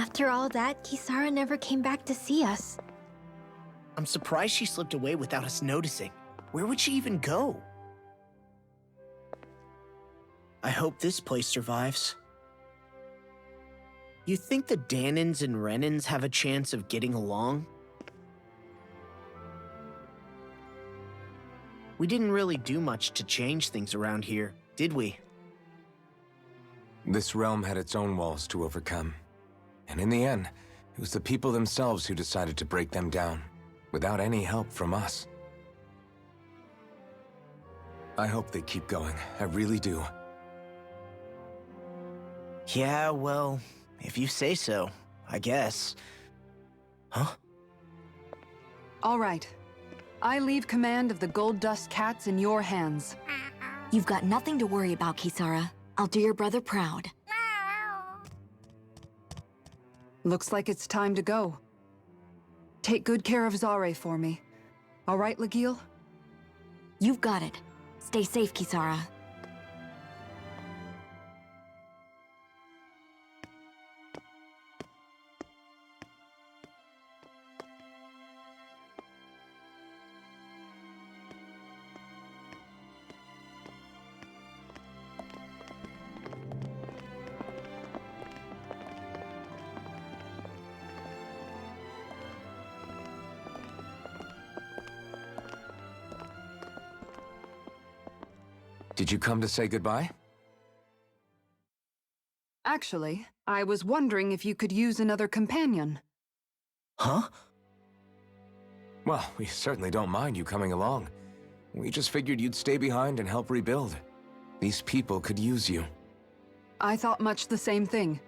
After all that, Kisara never came back to see us. I'm surprised she slipped away without us noticing. Where would she even go? I hope this place survives. You think the Danins and Renins have a chance of getting along? We didn't really do much to change things around here, did we? This realm had its own walls to overcome. And in the end, it was the people themselves who decided to break them down, without any help from us. I hope they keep going, I really do. Yeah, well, if you say so, I guess. Huh? All right. I leave command of the Gold Dust Cats in your hands. You've got nothing to worry about, Kisara. I'll do your brother proud. Looks like it's time to go. Take good care of Zare for me. All right, Legil? You've got it. Stay safe, Kisara. Did you come to say goodbye? Actually, I was wondering if you could use another companion. Huh? Well, we certainly don't mind you coming along. We just figured you'd stay behind and help rebuild. These people could use you. I thought much the same thing.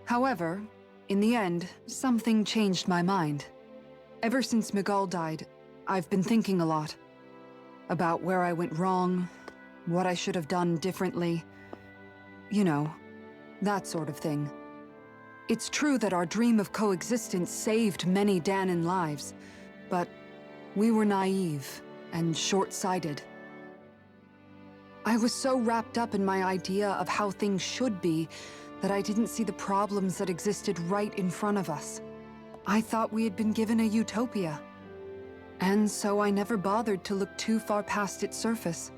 However, in the end, something changed my mind. Ever since Miguel died, I've been thinking a lot. About where I went wrong, what I should have done differently. You know, that sort of thing. It's true that our dream of coexistence saved many Danin lives, but we were naive and short-sighted. I was so wrapped up in my idea of how things should be that I didn't see the problems that existed right in front of us. I thought we had been given a utopia. And so I never bothered to look too far past its surface.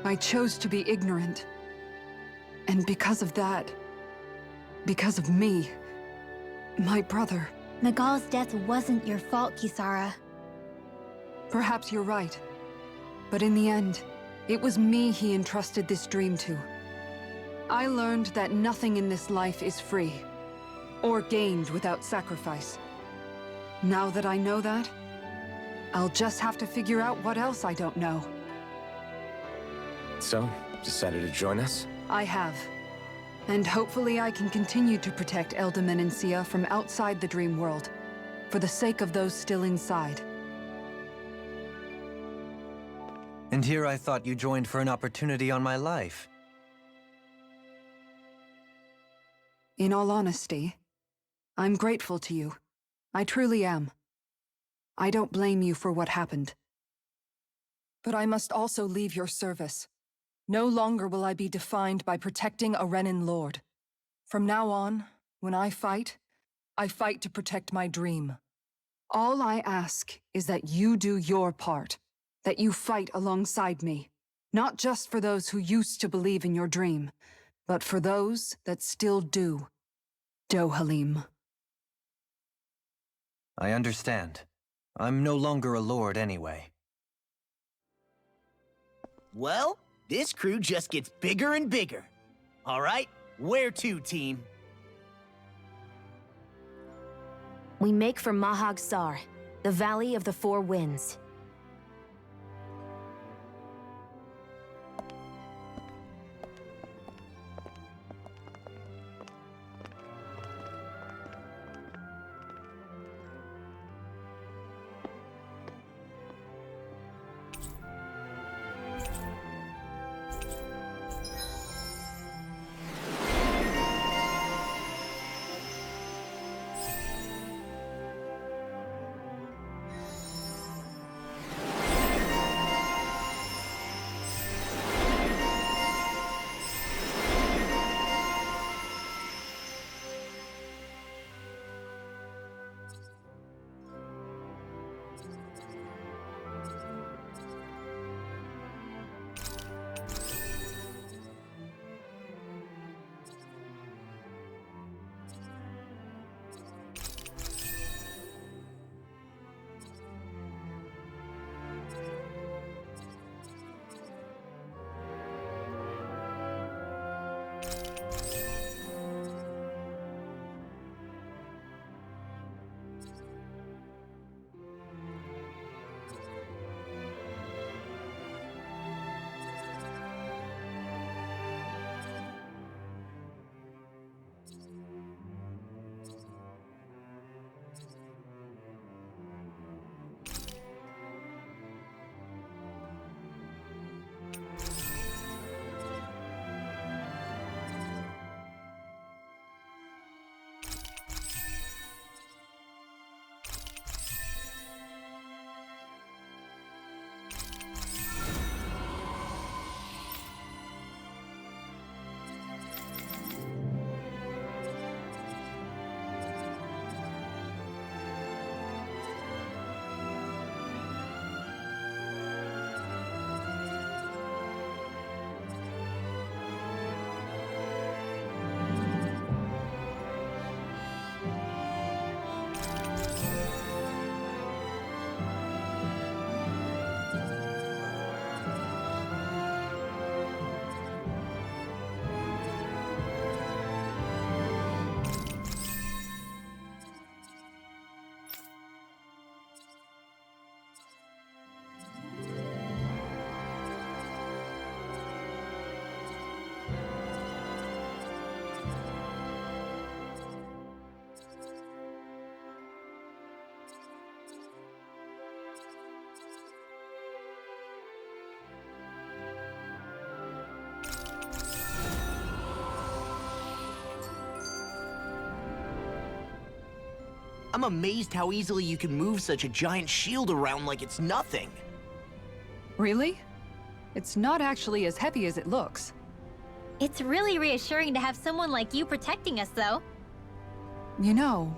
I chose to be ignorant. And because of that, because of me, my brother... Miguel's death wasn't your fault, Kisara. Perhaps you're right. But in the end, it was me he entrusted this dream to. I learned that nothing in this life is free, or gained without sacrifice. Now that I know that, I'll just have to figure out what else I don't know. So, decided to join us? I have. And hopefully I can continue to protect Eldaman and Sia from outside the dream world, for the sake of those still inside. And here I thought you joined for an opportunity on my life. In all honesty, I'm grateful to you. I truly am. I don't blame you for what happened. But I must also leave your service. No longer will I be defined by protecting a Renin lord. From now on, when I fight to protect my dream. All I ask is that you do your part, that you fight alongside me, not just for those who used to believe in your dream, but for those that still do. Dohalim. I understand. I'm no longer a lord anyway. Well, this crew just gets bigger and bigger. All right, where to, team? We make for Mahag Sar, the Valley of the Four Winds. I'm amazed how easily you can move such a giant shield around like it's nothing. Really? It's not actually as heavy as it looks. It's really reassuring to have someone like you protecting us, though. You know,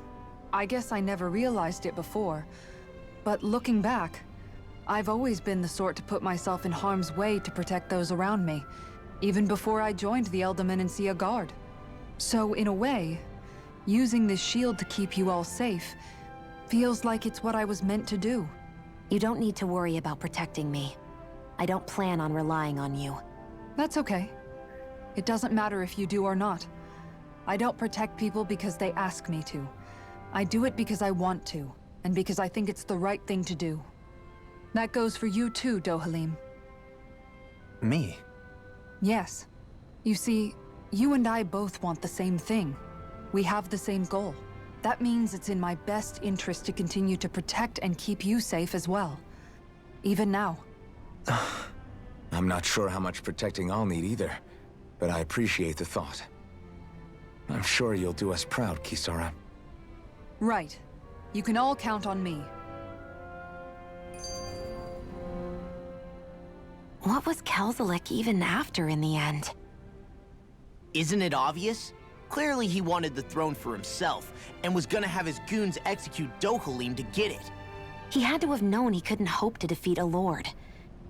I guess I never realized it before, but looking back, I've always been the sort to put myself in harm's way to protect those around me, even before I joined the Eldermenancia Guard. So in a way, using this shield to keep you all safe feels like it's what I was meant to do. You don't need to worry about protecting me. I don't plan on relying on you. That's okay. It doesn't matter if you do or not. I don't protect people because they ask me to. I do it because I want to, and because I think it's the right thing to do. That goes for you too, Dohalim. Me? Yes. You see, you and I both want the same thing. We have the same goal. That means it's in my best interest to continue to protect and keep you safe as well. Even now. I'm not sure how much protecting I'll need either, but I appreciate the thought. I'm sure you'll do us proud, Kisara. Right. You can all count on me. What was Kelzelik even after in the end? Isn't it obvious? Clearly he wanted the throne for himself, and was gonna have his goons execute Dohalim to get it. He had to have known he couldn't hope to defeat a lord.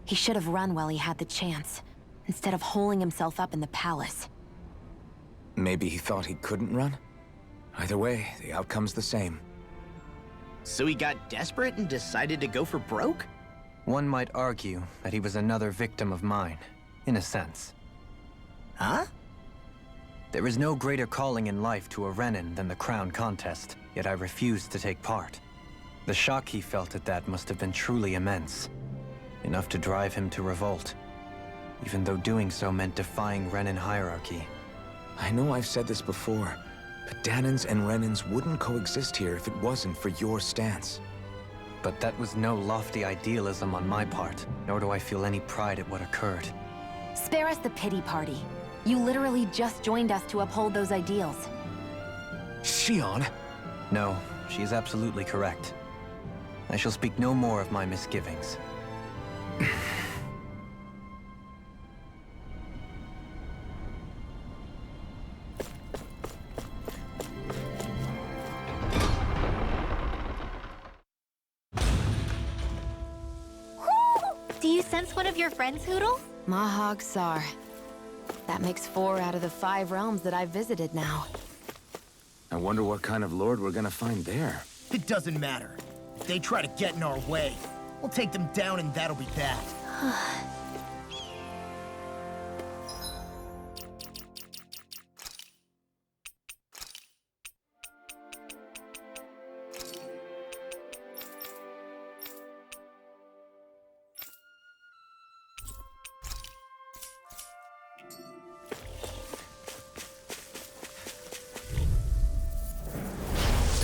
He should have run while he had the chance, instead of holding himself up in the palace. Maybe he thought he couldn't run? Either way, the outcome's the same. So he got desperate and decided to go for broke? One might argue that he was another victim of mine, in a sense. Huh? There is no greater calling in life to a Renin than the crown contest, yet I refused to take part. The shock he felt at that must have been truly immense. Enough to drive him to revolt, even though doing so meant defying Renin hierarchy. I know I've said this before, but Danans and Renins wouldn't coexist here if it wasn't for your stance. But that was no lofty idealism on my part, nor do I feel any pride at what occurred. Spare us the pity party. You literally just joined us to uphold those ideals. Shion? No, she is absolutely correct. I shall speak no more of my misgivings. Do you sense one of your friends, Hoodle? Mahag Sar. That makes 4 out of the 5 realms that I've visited now. I wonder what kind of lord we're gonna find there. It doesn't matter. If they try to get in our way, we'll take them down and that'll be that.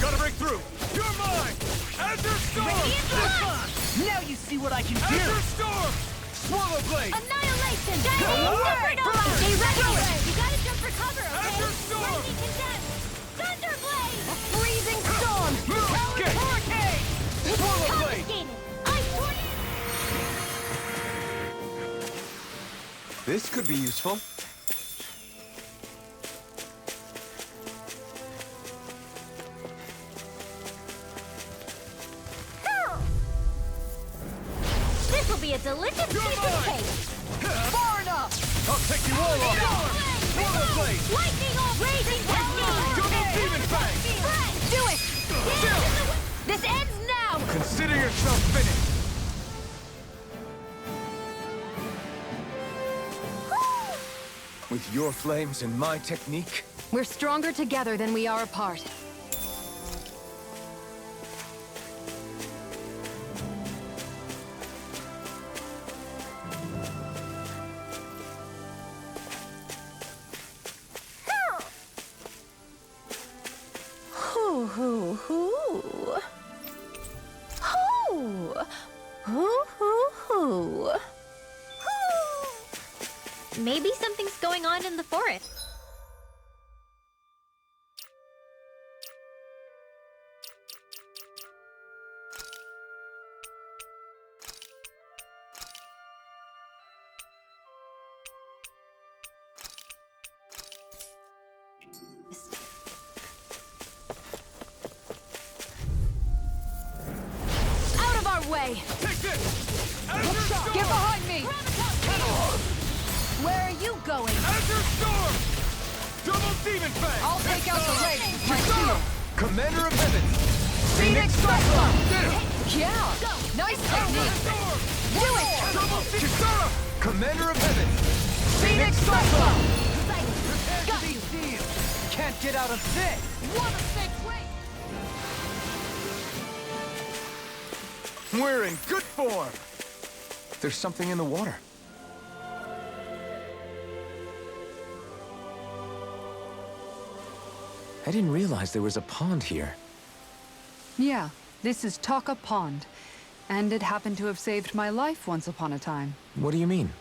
Gotta break through! You're mine! Azure Storm! Now you see what I can do! Azure Storm! Swallow Blade! Annihilation! Alright, Supernova! perfect! Stay ready! You gotta jump for cover, okay? Azure Storm! Lightning condensed! Thunderblade! Freezing storm! Okay. Hurricane! Swallow Blade! Confiscated! Ice tornado! This could be useful. This'll be a delicious piece of cake! Far enough! I'll take you all off! Swallow Blade! Lightning off! Raging cascade! Double Demon Fang! Do it! This ends now! Consider yourself finished! With your flames and my technique, We're stronger together than we are apart. Hoo hoo hoo. Hoo. Hoo hoo hoo. Maybe something's going on in the forest. way! Take this! Azure Storm! Get behind me! Where are you going? Azure Storm! Double Demon Fang! I'll take out the raid with my shield. Commander of Heaven! Phoenix Cyclone! Did it! Yeah! Nice technique! Storm! Do it! Double Kisara! Commander of Heaven! Phoenix Cyclone! Prepare to be sealed! Can't get out of this! What a sick way! We're in good form! There's something in the water. I didn't realize there was a pond here. Yeah, this is Taka Pond. And it happened to have saved my life once upon a time. What do you mean?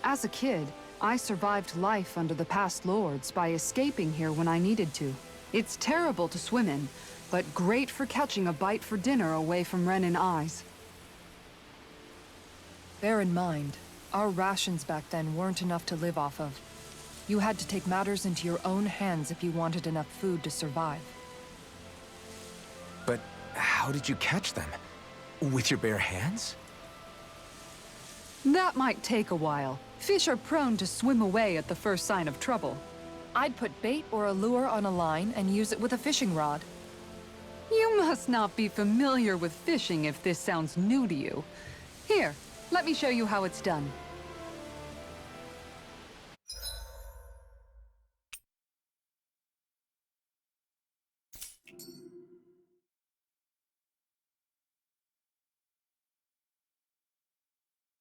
As a kid, I survived life under the past lords by escaping here when I needed to. It's terrible to swim in, but great for catching a bite for dinner away from Renin eyes. Bear in mind, our rations back then weren't enough to live off of. You had to take matters into your own hands if you wanted enough food to survive. But how did you catch them? With your bare hands? That might take a while. Fish are prone to swim away at the first sign of trouble. I'd put bait or a lure on a line and use it with a fishing rod. You must not be familiar with fishing if this sounds new to you. Here, let me show you how it's done.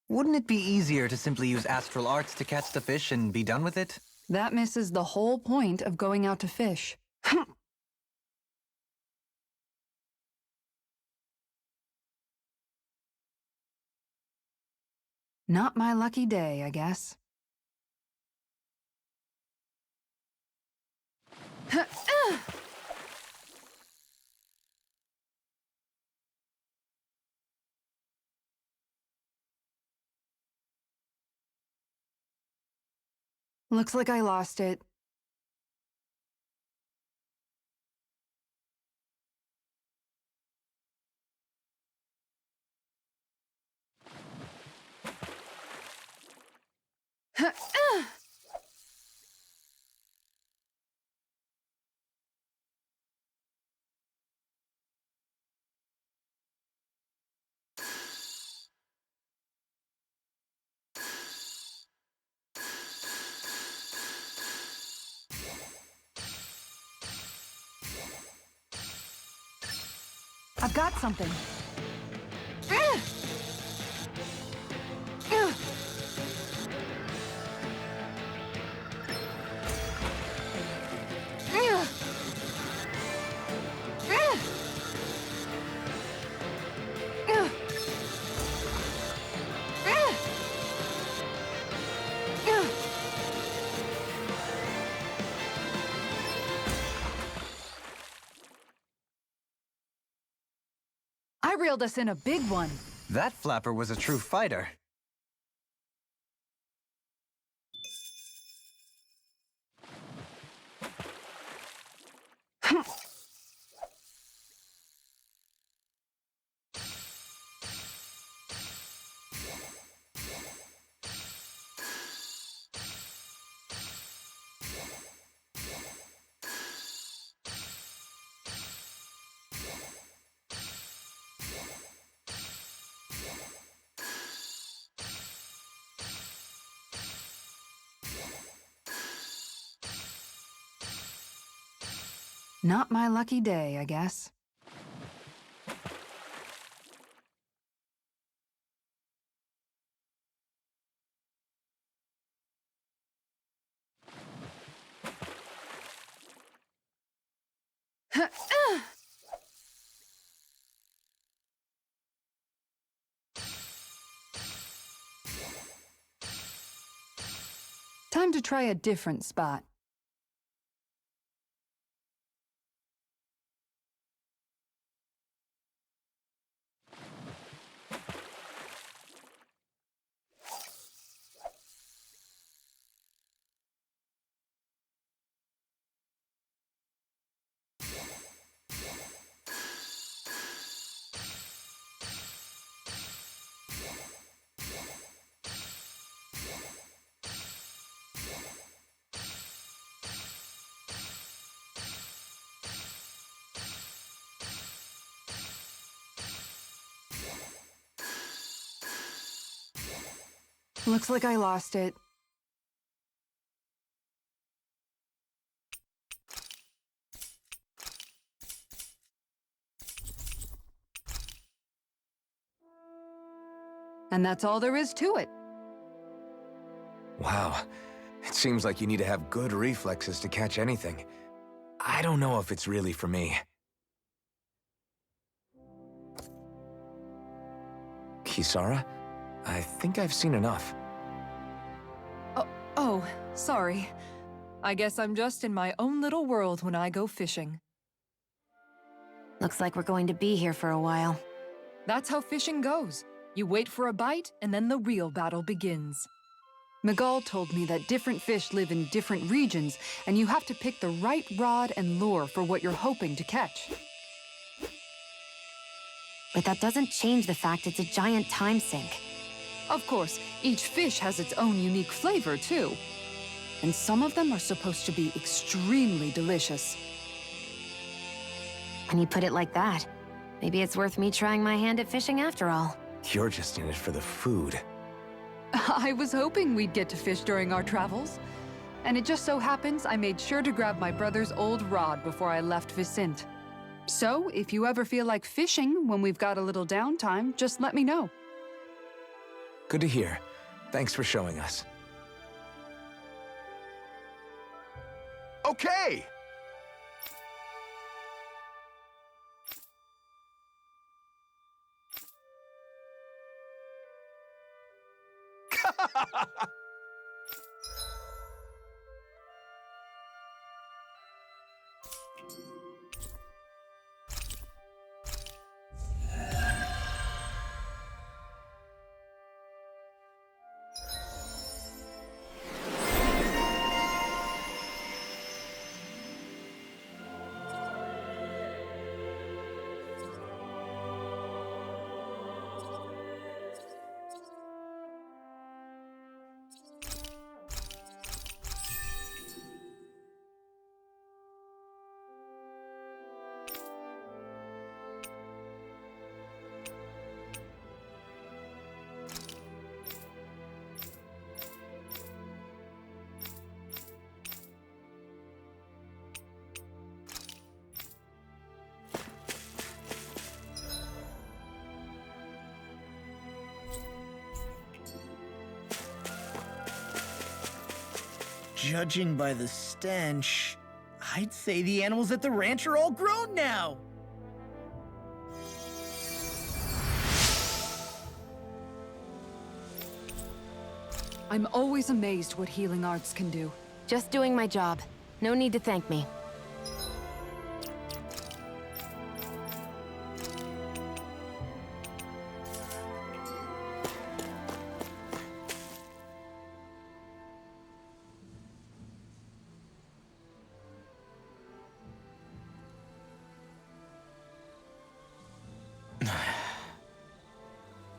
Wouldn't it be easier to simply use astral arts to catch the fish and be done with it? That misses the whole point of going out to fish. Not my lucky day, I guess. Looks like I lost it. I've got something. I reeled us in a big one. That flapper was a true fighter. Not my lucky day, I guess. Time to try a different spot. Looks like I lost it. And that's all there is to it. Wow. It seems like you need to have good reflexes to catch anything. I don't know if it's really for me. Kisara? I think I've seen enough. Oh, sorry. I guess I'm just in my own little world when I go fishing. Looks like we're going to be here for a while. That's how fishing goes. You wait for a bite, and then the real battle begins. Miguel told me that different fish live in different regions, and you have to pick the right rod and lure for what you're hoping to catch. But that doesn't change the fact it's a giant time sink. Of course, each fish has its own unique flavor, too. And some of them are supposed to be extremely delicious. When you put it like that, maybe it's worth me trying my hand at fishing after all. You're just in it for the food. I was hoping we'd get to fish during our travels. And it just so happens I made sure to grab my brother's old rod before I left Vicente. So, if you ever feel like fishing when we've got a little downtime, just let me know. Good to hear. Thanks for showing us. Okay! Judging by the stench, I'd say the animals at the ranch are all grown now. I'm always amazed what healing arts can do. Just doing my job. No need to thank me.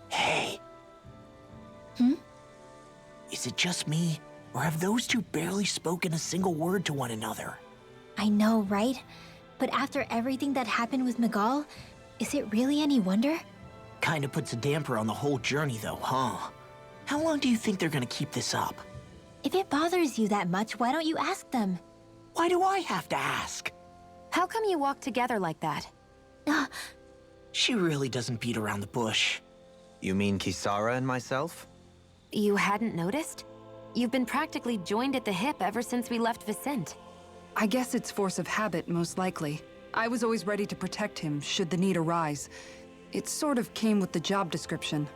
Hey. Is it just me, or have those two barely spoken a single word to one another? I know, right? But after everything that happened with Miguel, is it really any wonder? Kinda puts a damper on the whole journey though, huh? How long do you think they're gonna keep this up? If it bothers you that much, why don't you ask them? Why do I have to ask? How come you walk together like that? She really doesn't beat around the bush. You mean Kisara and myself? You hadn't noticed? You've been practically joined at the hip ever since we left Vicente. I guess it's force of habit, most likely. I was always ready to protect him, should the need arise. It sort of came with the job description.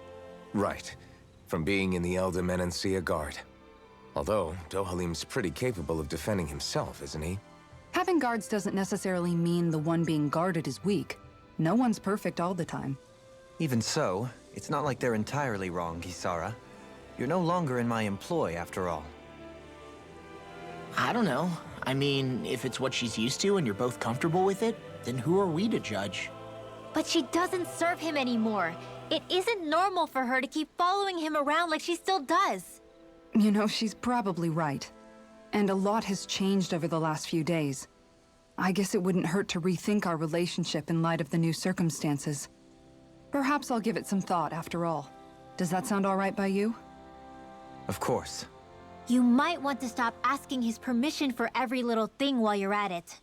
Right. From being in the Elder Menancia Guard. Although, Dohalim's pretty capable of defending himself, isn't he? Having guards doesn't necessarily mean the one being guarded is weak. No one's perfect all the time. Even so, it's not like they're entirely wrong, Kisara. You're no longer in my employ, after all. I don't know. I mean, if it's what she's used to and you're both comfortable with it, then who are we to judge? But she doesn't serve him anymore. It isn't normal for her to keep following him around like she still does. You know, she's probably right. And a lot has changed over the last few days. I guess it wouldn't hurt to rethink our relationship in light of the new circumstances. Perhaps I'll give it some thought after all. Does that sound all right by you? Of course. You might want to stop asking his permission for every little thing while you're at it.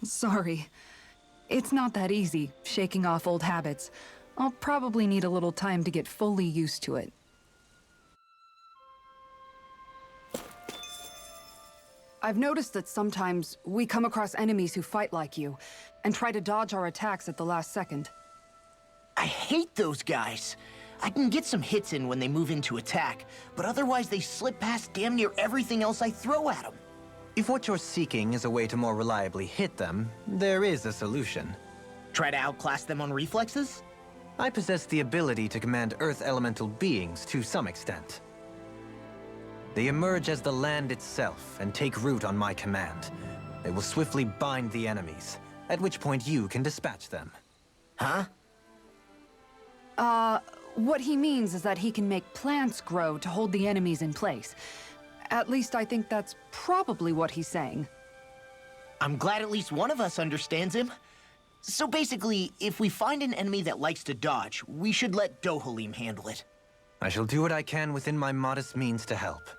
Sorry. It's not that easy, shaking off old habits. I'll probably need a little time to get fully used to it. I've noticed that sometimes we come across enemies who fight like you, and try to dodge our attacks at the last second. I hate those guys. I can get some hits in when they move into attack, but otherwise they slip past damn near everything else I throw at them. If what you're seeking is a way to more reliably hit them, there is a solution. Try to outclass them on reflexes? I possess the ability to command Earth elemental beings to some extent. They emerge as the land itself and take root on my command. They will swiftly bind the enemies, at which point you can dispatch them. Huh? What he means is that he can make plants grow to hold the enemies in place. At least I think that's probably what he's saying. I'm glad at least one of us understands him. So basically, if we find an enemy that likes to dodge, we should let Dohalim handle it. I shall do what I can within my modest means to help.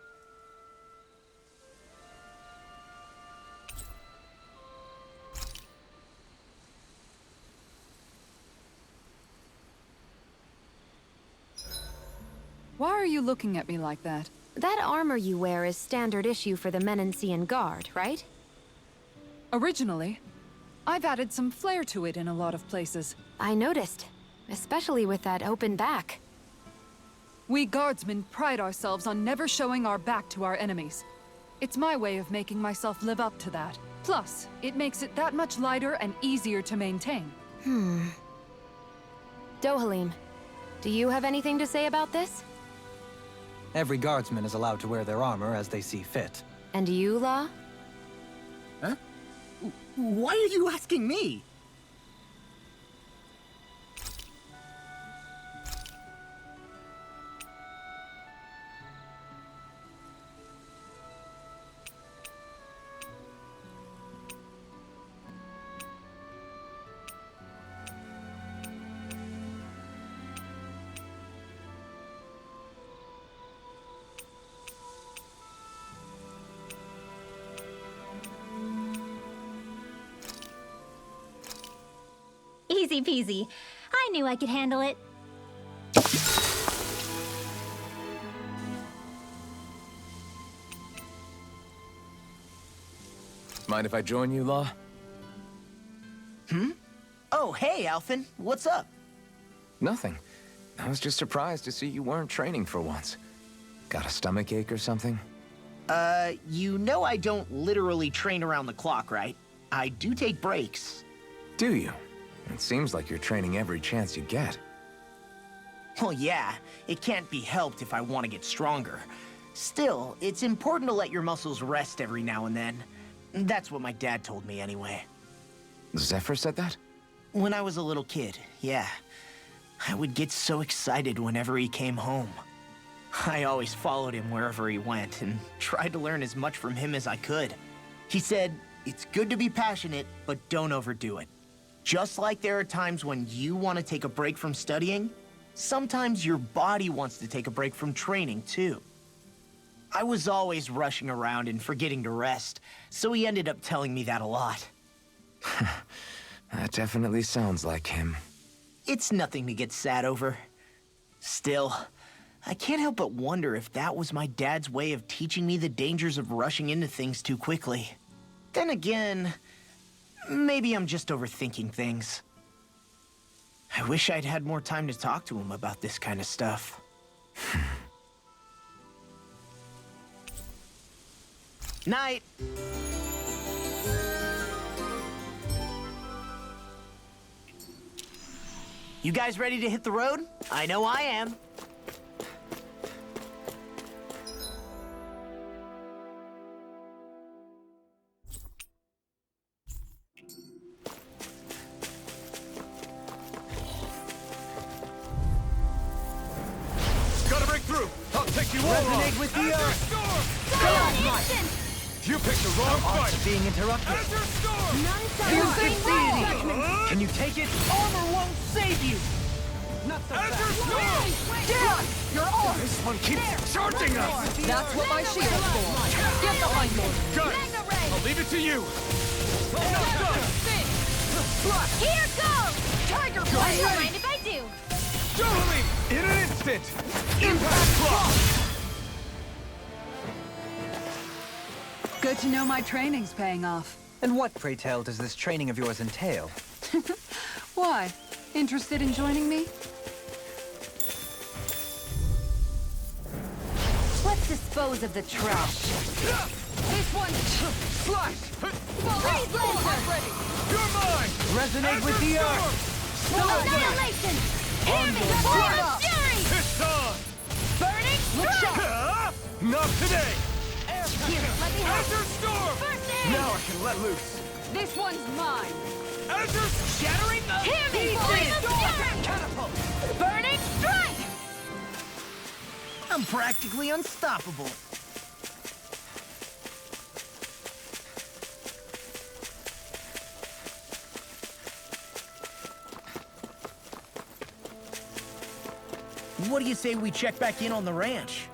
Why are you looking at me like that? That armor you wear is standard issue for the Menancian Guard, right? Originally, I've added some flair to it in a lot of places. I noticed, especially with that open back. We guardsmen pride ourselves on never showing our back to our enemies. It's my way of making myself live up to that. Plus, it makes it that much lighter and easier to maintain. Dohalim, do you have anything to say about this? Every guardsman is allowed to wear their armor as they see fit. And you, Law? Huh? Why are you asking me? Easy peasy. I knew I could handle it. Mind if I join you, Law? Oh, hey, Alphen. What's up? Nothing. I was just surprised to see you weren't training for once. Got a stomachache or something? You know I don't literally train around the clock, right? I do take breaks. Do you? It seems like you're training every chance you get. Well, yeah, it can't be helped if I want to get stronger. Still, it's important to let your muscles rest every now and then. That's what my dad told me anyway. Zephyr said that? When I was a little kid, yeah. I would get so excited whenever he came home. I always followed him wherever he went and tried to learn as much from him as I could. He said, it's good to be passionate, but don't overdo it. Just like there are times when you want to take a break from studying, sometimes your body wants to take a break from training, too. I was always rushing around and forgetting to rest, so he ended up telling me that a lot. That definitely sounds like him. It's nothing to get sad over. Still, I can't help but wonder if that was my dad's way of teaching me the dangers of rushing into things too quickly. Then again, maybe I'm just overthinking things. I wish I'd had more time to talk to him about this kind of stuff. Night! You guys ready to hit the road? I know I am. Gotta break through! I'll take you all on! Resonate with the earth! You picked the wrong fight! Being interrupted. Enter storm! Can you take it? Armor won't save you! Not so Azure fast. Storm! Yeah! You're off! This one keeps charging us! That's what my shield's for. Get behind me! Got it! I'll leave it to you! Here goes! Tiger I Blade! don't mind if I do. Totally! In an instant! Impact block! Good to know my training's paying off. And what, pray tell, does this training of yours entail? Why? Interested in joining me? Let's dispose of the trash. This one! Flash! Freeze laser! You're mine! Resonate with the earth! Annihilation! Hear me! Sword of Fury! It's on! Burning Strike! Not today! Here, let me help. Azure Storm! First aid! Now I can let loose! This one's mine! Azure Shattering the Hear me! Sword of Fury! Catapult! Burning Strike! I'm practically unstoppable. What do you say we check back in on the ranch?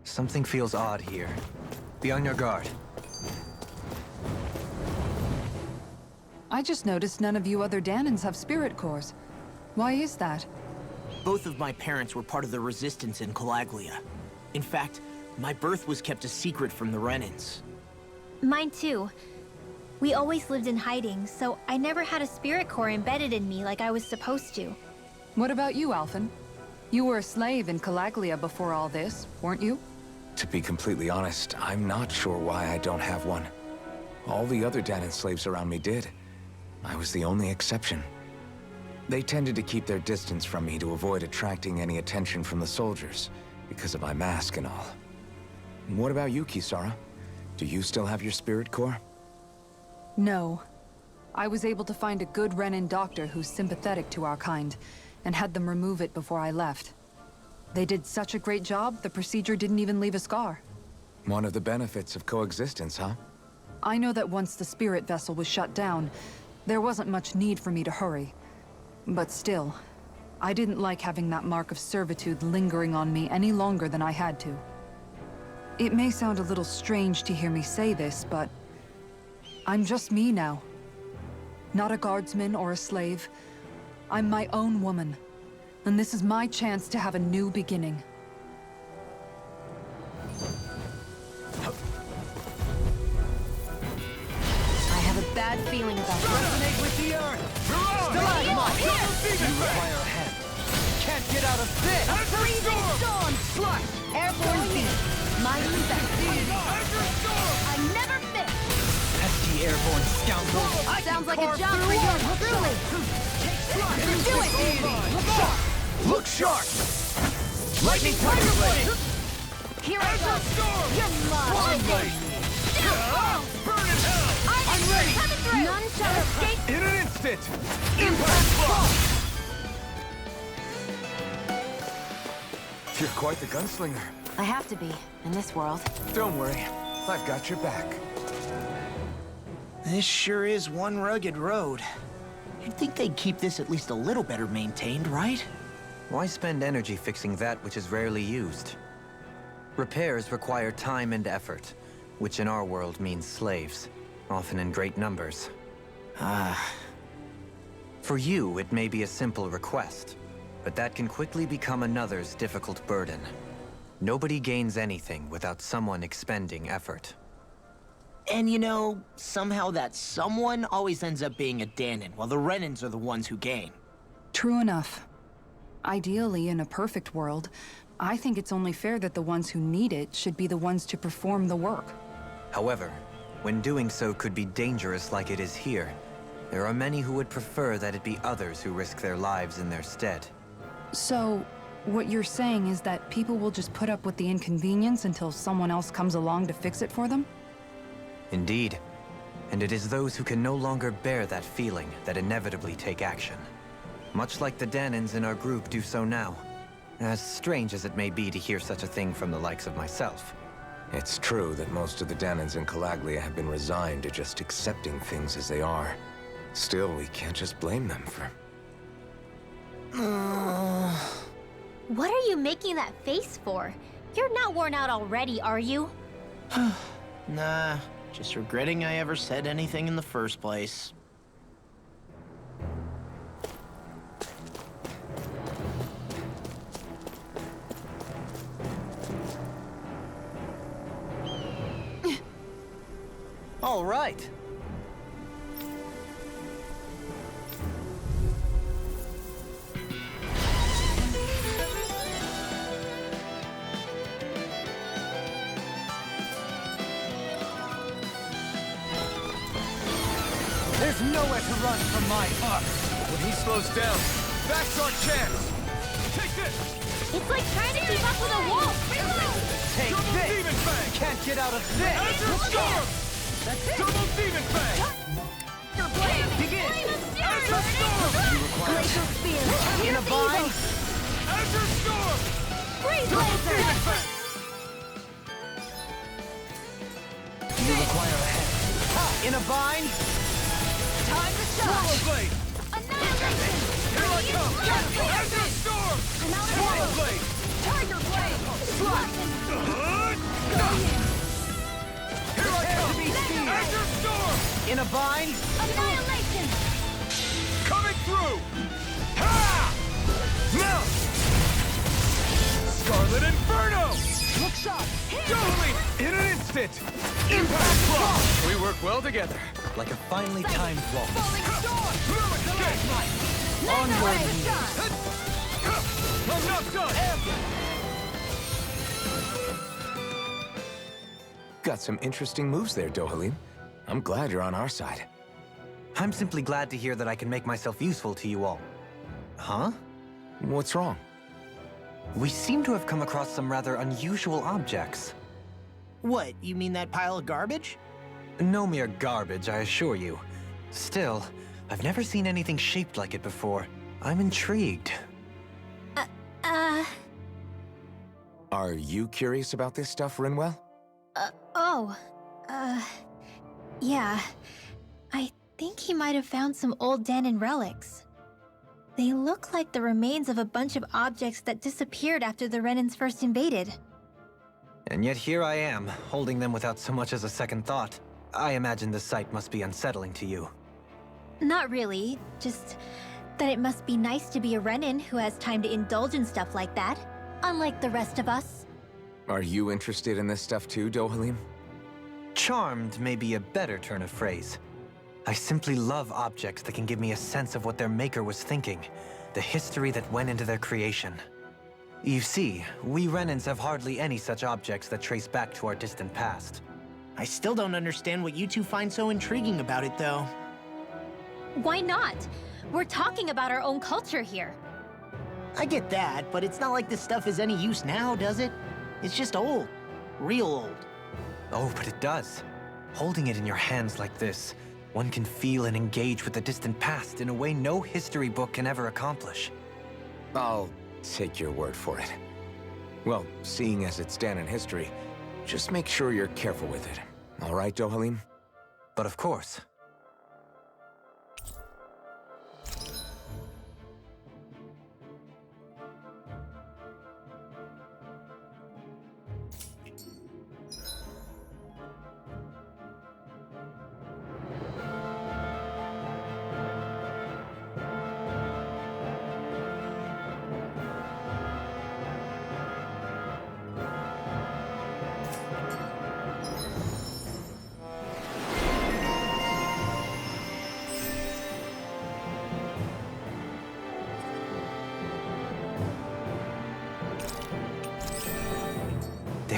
Something feels odd here. Be on your guard. I just noticed none of you other Danans have spirit cores. Why is that? Both of my parents were part of the resistance in Calaglia. In fact, my birth was kept a secret from the Renans. Mine too. We always lived in hiding, so I never had a spirit core embedded in me like I was supposed to. What about you, Alphen? You were a slave in Calaglia before all this, weren't you? To be completely honest, I'm not sure why I don't have one. All the other Danan slaves around me did. I was the only exception. They tended to keep their distance from me to avoid attracting any attention from the soldiers, because of my mask and all. What about you, Kisara? Do you still have your spirit core? No. I was able to find a good Renan doctor who's sympathetic to our kind, and had them remove it before I left. They did such a great job, the procedure didn't even leave a scar. One of the benefits of coexistence, huh? I know that once the spirit vessel was shut down, there wasn't much need for me to hurry. But still, I didn't like having that mark of servitude lingering on me any longer than I had to. It may sound a little strange to hear me say this, but I'm just me now. Not a guardsman or a slave. I'm my own woman. And this is my chance to have a new beginning. I have a bad feeling about this. Resonate with the earth! You require a hand. Can't get out of this! Freezing Storm! Slash! Airborne Beast! Mine best! I never miss! Pesky airborne scoundrel! Sounds like a job for you, truly! Do it! Look sharp! Lightning Tiger Blade! Here I go! You're mine! Burn in hell! I'm ready! Coming through! None shall escape! In an instant! Impact block! You're quite the gunslinger. I have to be, in this world. Don't worry, I've got your back. This sure is one rugged road. You'd think they'd keep this at least a little better maintained, right? Why spend energy fixing that which is rarely used? Repairs require time and effort, which in our world means slaves, often in great numbers. For you, it may be a simple request, but that can quickly become another's difficult burden. Nobody gains anything without someone expending effort. And you know, somehow that someone always ends up being a Danon, while the Renans are the ones who gain. True enough. Ideally, in a perfect world, I think it's only fair that the ones who need it should be the ones to perform the work. However, when doing so could be dangerous like it is here, there are many who would prefer that it be others who risk their lives in their stead. So, what you're saying is that people will just put up with the inconvenience until someone else comes along to fix it for them? Indeed. And it is those who can no longer bear that feeling that inevitably take action. Much like the Danons in our group do so now. As strange as it may be to hear such a thing from the likes of myself. It's true that most of the Danons in Calaglia have been resigned to just accepting things as they are. Still, we can't just blame them for... What are you making that face for? You're not worn out already, are you? Nah, just regretting I ever said anything in the first place. All right. There's nowhere to run from my arc. When he slows down, that's our chance. Take this! It's like trying to keep up with a wolf! Take Double this! Demon Fang! Can't get out of this! Azure Storm! Double Demon Fang! Your blade! Begin! Azure Storm! Glacial Spear! In a bind! Azure Storm! Freeze Double Laser! Demon Fang! You require a hand. In a bind! Time to Swallow shot! Blade! Annihilation! Here I come! Azure Storm! Swallow Blade! Tiger Blade! Slash! Here I come! Azure Storm! In a bind! Annihilation! Coming through! Ha! Now! Scarlet Inferno! Hook shot! Totally! In an instant! Impact Block! We work well together. Like a finely timed waltz. Falling Storm! Escape! Onward! I'm not done! Got some interesting moves there, Dohalim. I'm glad you're on our side. I'm simply glad to hear that I can make myself useful to you all. Huh? What's wrong? We seem to have come across some rather unusual objects. What, you mean that pile of garbage? No mere garbage, I assure you. Still, I've never seen anything shaped like it before. I'm intrigued. Are you curious about this stuff, Rinwell? Yeah. I think he might have found some old Danon relics. They look like the remains of a bunch of objects that disappeared after the Renans first invaded. And yet here I am, holding them without so much as a second thought. I imagine the sight must be unsettling to you. Not really, just that it must be nice to be a Renan who has time to indulge in stuff like that, unlike the rest of us. Are you interested in this stuff too, Dohalim? Charmed may be a better turn of phrase. I simply love objects that can give me a sense of what their maker was thinking, the history that went into their creation. You see, we Renans have hardly any such objects that trace back to our distant past. I still don't understand what you two find so intriguing about it, though. Why not? We're talking about our own culture here. I get that, but it's not like this stuff is any use now, does it? It's just old. Real old. Oh, but it does. Holding it in your hands like this, one can feel and engage with the distant past in a way no history book can ever accomplish. I'll take your word for it. Well, seeing as it's Danon history, just make sure you're careful with it. All right, Dohalim? But of course.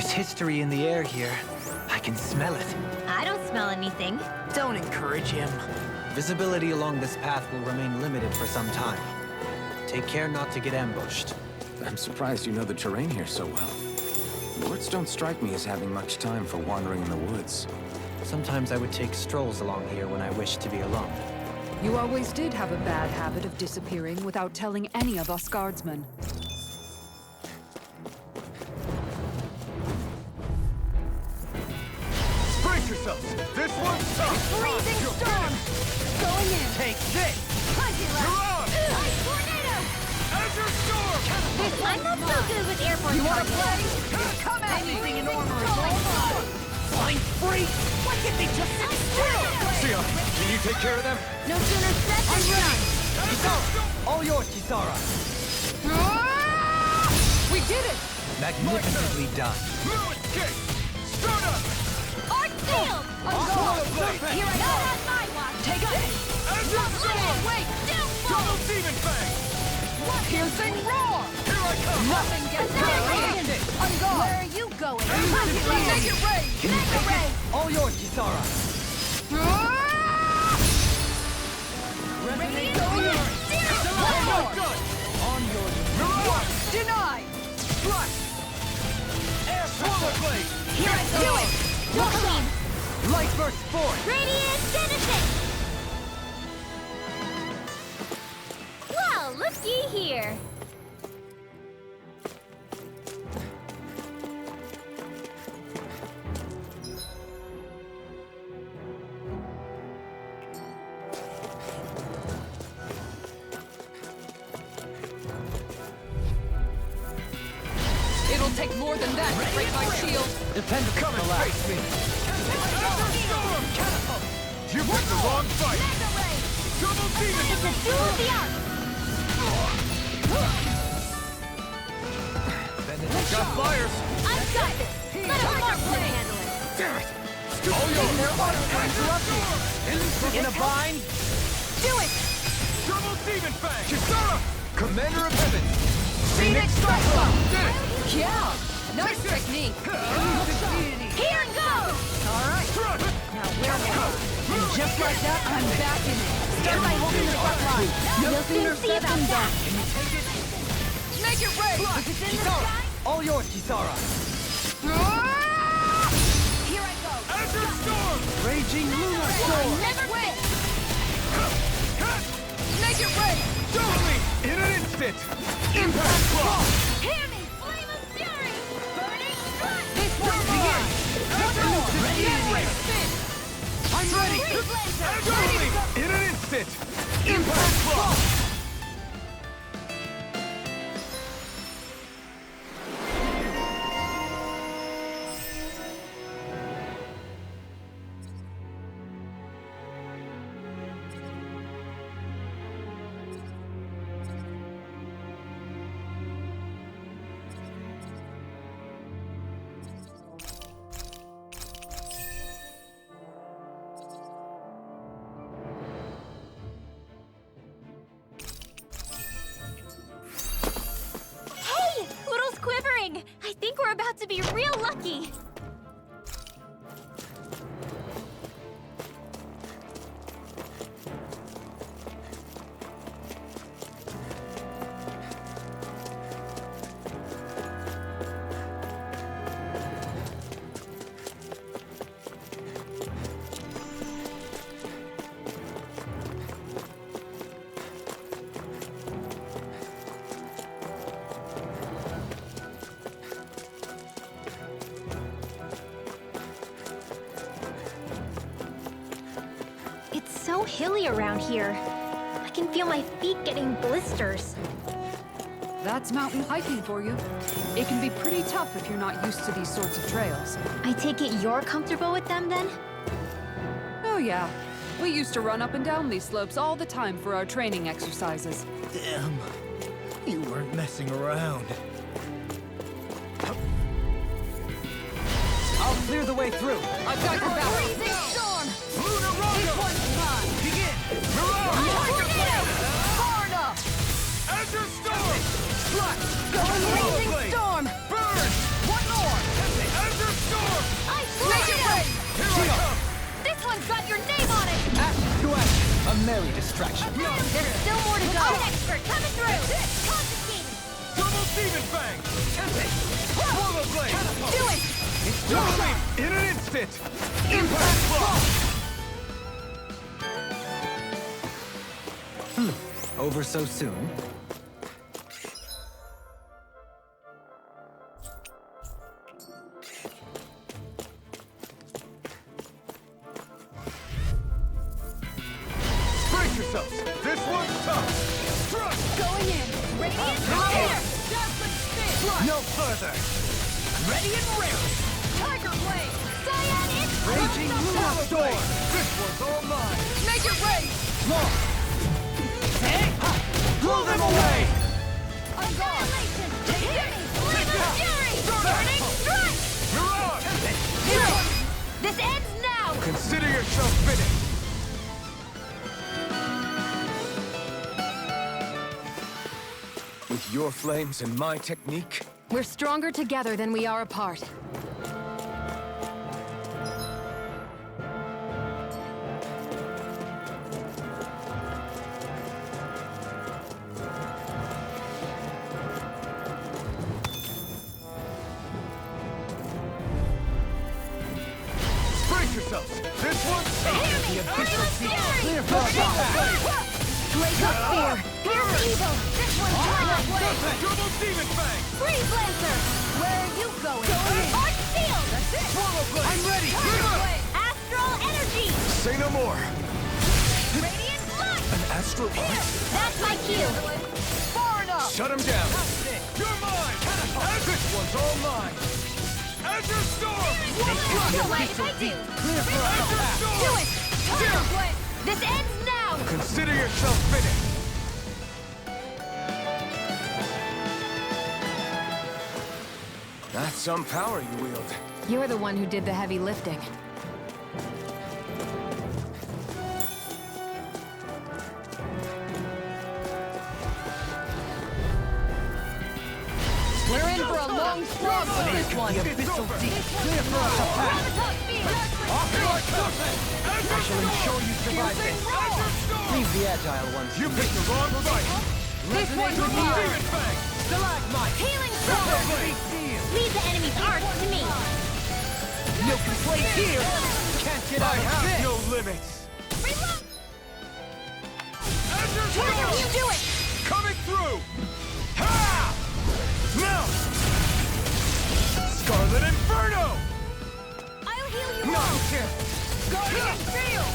There's history in the air here. I can smell it. I don't smell anything. Don't encourage him. Visibility along this path will remain limited for some time. Take care not to get ambushed. I'm surprised you know the terrain here so well. Lords don't strike me as having much time for wandering in the woods. Sometimes I would take strolls along here when I wished to be alone. You always did have a bad habit of disappearing without telling any of us guardsmen. Brace yourselves! This one's tough! Freezing You're storm! finished. Going in! Take this! You're on! Ice tornado! Azure Storm! I'm not so good with airborne targets. Come at Anything in armor is all mine! Fine free! Why can't they just sit still? Sia, can you take care of them? No sooner said than done! Kisara! All yours, Kisara! We did it! Magnificently done. Fluid kick! Start up! Arc field! Here I go! Not my watch! Take it! Azure Storm! Wait! Double Demon Fang! Piercing roar! Here I come! Nothing gets through it! On guard! Where are you going? Make it rain! Mega ray! All yours, Kisara! Radiant Going in! Oh my god! On yours. Mirage! Denied! Flash! Air Swallow Blade! Here I go! Do it! Clean! Light burst forth! Radiant citizen! Well, looky here. It'll take more than that to break my shield. Depend Come and face me! Azure Storm! Catapult! You picked the wrong fight! Mega ray! Double Demon! It's a duel of the arc! Got flyers! I've got this! Let a marksman handle it! Damn it! All yours! In a bind? Do it! Double Demon Fang! Kisara! Commander of Heaven! Phoenix Cyclone! Did it! Yeah! Nice technique! Here it goes! Alright! Now where will And just like that, I'm back in it! Start by holding the front line. No We'll sooner soon see said about than that. Make it rain! If it's in the sky, All yours, Kisara! here I go. Azure Storm! Raging Lunar I Storm! never quit. Make it rain! Double me! In an instant! Impact Block! Hear me, flame of fury! Burning strike! This one's mine! I'm ready! Freeze laser! Double me! In an instant! Impact Block! Hey! Poodle's quivering! I think we're about to be real lucky. It's so hilly around here. I can feel my feet getting blisters. That's mountain hiking for you. It can be pretty tough if you're not used to these sorts of trails. I take it you're comfortable with them then? Oh yeah. We used to run up and down these slopes all the time for our training exercises. Damn. You weren't messing around. I'll clear the way through. I've got your back. Freezing storm! Lunar Rondo! Mine. Begin! Mirage! Far enough! Azure Storm! Flash! Freezing Blade! storm! Burn! One more! Azure merry distraction. There's still more to go. I'm an expert coming through. Confiscating. Double Demon Fang! Swallow Blade! Do it. It's totally in an instant! Impact Block! Over so soon? Brace yourselves! This one's tough! Thrust! Going in. Radiant fire. Dazzling spin. No further! Ready and ready. Tiger blade. Cyan in. Raging Luna Storm! This one's all mine! Make it rain. Blow them away! Annihilation. Hear me. Flame of fury. Burning strike. You're on! This ends now. Consider yourself finished! With your flames and my technique, We're stronger together than we are apart. Brace yourselves! This one's tough! The official sequel! Clear for attack! Blaze up fear. Fierce evil. This one's Tiger blade. Double Demon Fang! Freeze Lancer. Where are you going? Arch field. That's it. Swallow Blade! I'm ready! Astral energy. Say no more! Radiant light. An astral arc? That's my cue. Far enough. Shut him down! You're mine! This one's all mine! Azure Storm! You'll like if I do. Clear for attack! Do it. Tiger blade. This ends now. Consider yourself finished! that's some power you wield. You're the one who did the heavy lifting. We're in for a long slog with this one. The abyssal deep! Clear for us attack! Off your coast! I shall ensure you survive this! Leave the agile ones. You picked the wrong fight! This one's Double mine. Demon Fang! Stalagmite! Healing Double sword. Blade! Leave the enemy's arc to me. No complaint here! Can't get I out of have this! no limits! Reload. Azure Tiger, you Storm! do it. Coming through! Ha! Now! Scarlet Inferno! I'll heal you No! all. Guardian Field!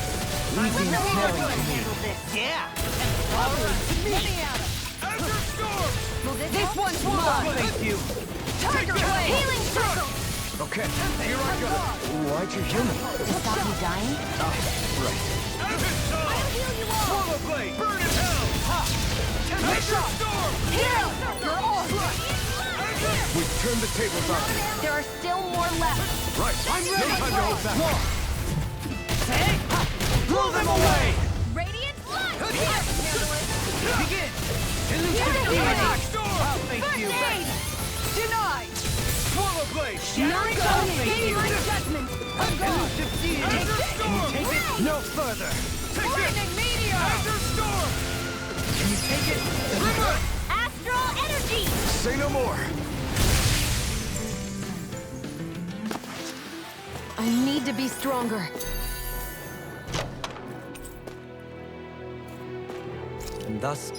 Leave the engineering to me. Yeah! Azure Storm! This one's mine. Thank you. Tiger this. blade. Healing circle. Okay, Here I go! why'd you heal me? To stop you dying? Azure Storm! I'll heal you all. Swallow Blade! Burn in hell! Ha! Azure Storm! Heal. You're on. We've turned the tables on you. There are still more left. Right, no time to hold back. Blow them away! Radiant light. Begin! Healing Storm! First aid. Denied! Swallow Blade! Not going. Gain my judgment. I'm gone. Azure Storm! Take it no further. Take this! Meteor. Azure Storm! Can you take it? Astral energy. Say no more. I need to be stronger. And thus...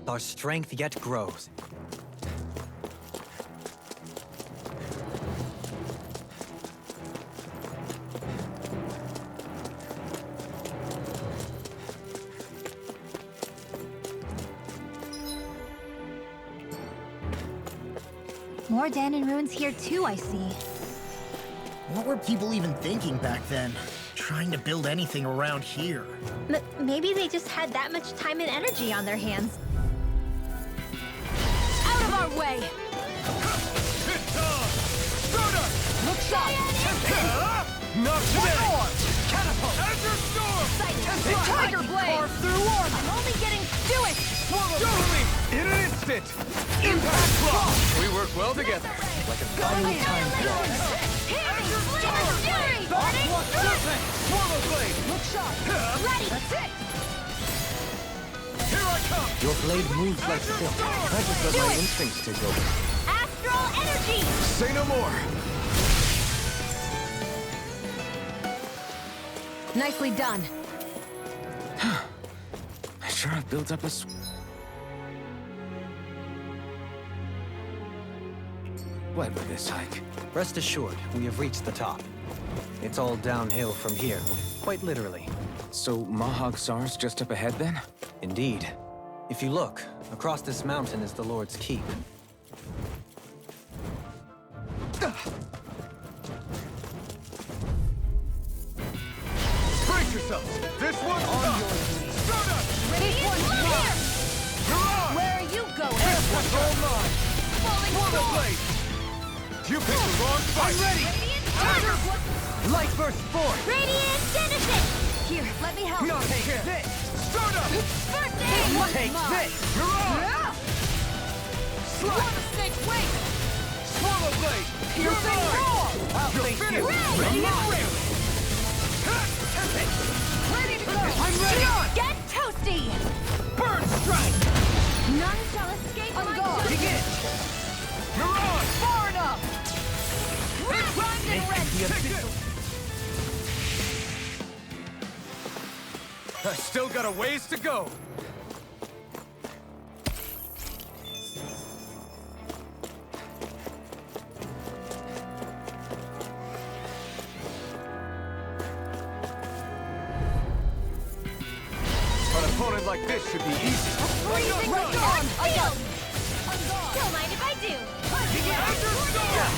our strength yet grows. More Danon ruins here too, I see. What were people even thinking back then? Trying to build anything around here. Maybe they just had that much time and energy on their hands. Out of our way! It's on! Stardust! Look sharp! Not today! Catapult! Azure Storm! Tiger blade! I'm only getting... Do it! Totally! In an instant! Impact Block! We work well together. Like a finally time for Swallow blade! Look sharp! Ready! That's it! Here I come! Your blade moves like silk. I just let my instincts take over. Astral energy! Say no more! Nicely done. I sure have built up a What with this hike? Rest assured, we have reached the top. It's all downhill from here, quite literally. So Mahag Sar's just up ahead then? Indeed. If you look, across this mountain is the Lord's Keep. Brace yourselves! This one's on your Start up! This one's mine! You're on! Where are you going? This one's all mine! Swallow blade! You picked the wrong fight! I'm ready! Light burst forth! Radiant Genesis! Here, let me help. No, take this! Start up! First aid! Take this! You're on! Slide! Mistake, wait! Swallow blade! You're mine! I'll You're face finished! you! Ready and ready! Ready to go! I'm ready! Get toasty! Burn strike! None shall escape On my guard! justice. Begin! You're on! Far enough! Primed and ready! Take this! I still got a ways to go. An opponent like this should be easy. Freezing Run! storm! Field! Don't mind if I do!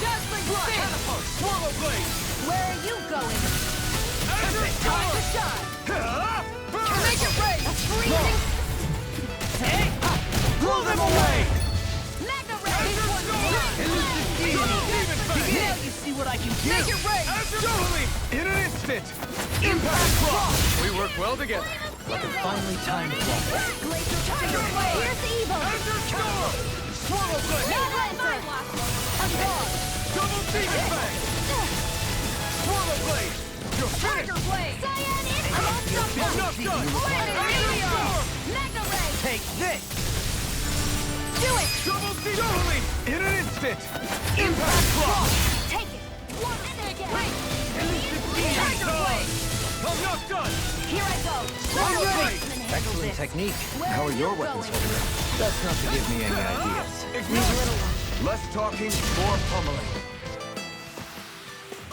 Dazzling Blast! Swallow blade! Where are you going? Ender Time to Storm! shine! Burn! Make it rain! A freezing Blow them away! Mega Ray! Ender Storm! Demon Fang! Now you see what I can do! Make it rain! Totally! In an instant! Impact Claw! We work well together. Like a finely timed clock. Glacier Tiger Blade! Here's the evil! Ender Storm! Swallow blade! Not my walk! I'm gone! Double Demon Fang! Swallow blade! You're Tiger finished! Blade! Cyan Insect! Enough done! Ender Storm! Mega Ray! Take this! Do it! Double Demon! Totally! In an instant! Impact Claw! Take it! One again! Wait! Tiger Blade! I'm not done! Here I go! Swallow blade! Excellent technique. Where How are are your you weapons going? holding up? That's not to give me any ideas. Ignore! Less talking, more pummeling.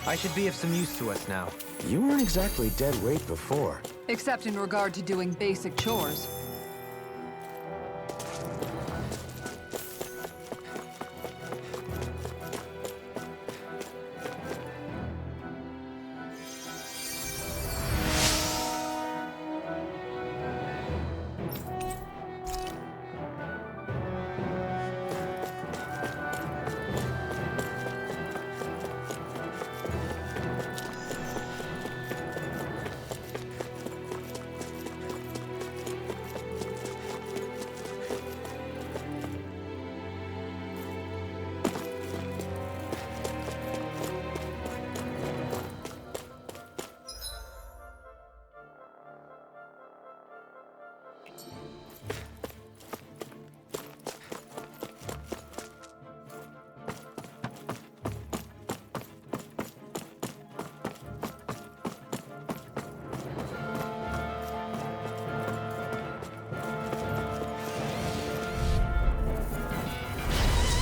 I should be of some use to us now. You weren't exactly dead weight before. Except in regard to doing basic chores.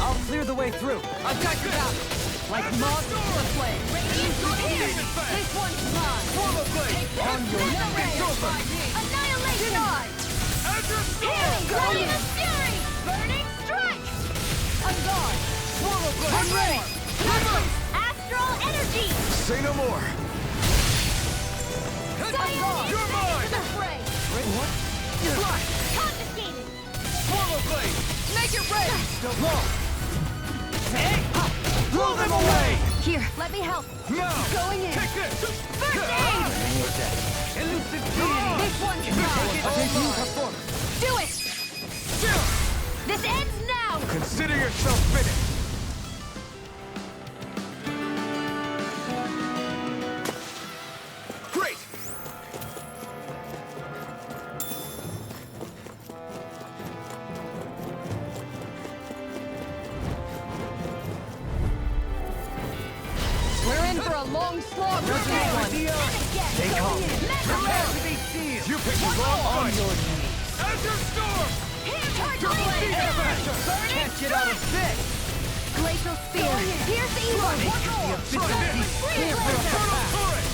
I'll clear the way through. I've got you out! Like moths to the flame! This one's mine! Swallow blade! On your It's over! Annihilation! Ender Storm! Healing! Guardian of Fury! Burning Strike! I'm gone! Swallow blade! I'm ready! Astral Energy! Say no more! Cyan You're mine! to the fray! What? Fly! Confiscated! Swallow blade! Make it rain! Still long! Blow them away! Here, let me help! Now! Going in! Take this! First aid! And you're dead. Elusive This one's mine! All performance. Do it! Still! This ends now! Consider yourself finished! a long slog. Resonate with the earth. Stay calm. Prepare to be sealed. You picked the wrong fight. your knees. Azure Storm! Double Air Pressure! Can't get out of this! Glacial Spear. Pierce evil. Here for a turret!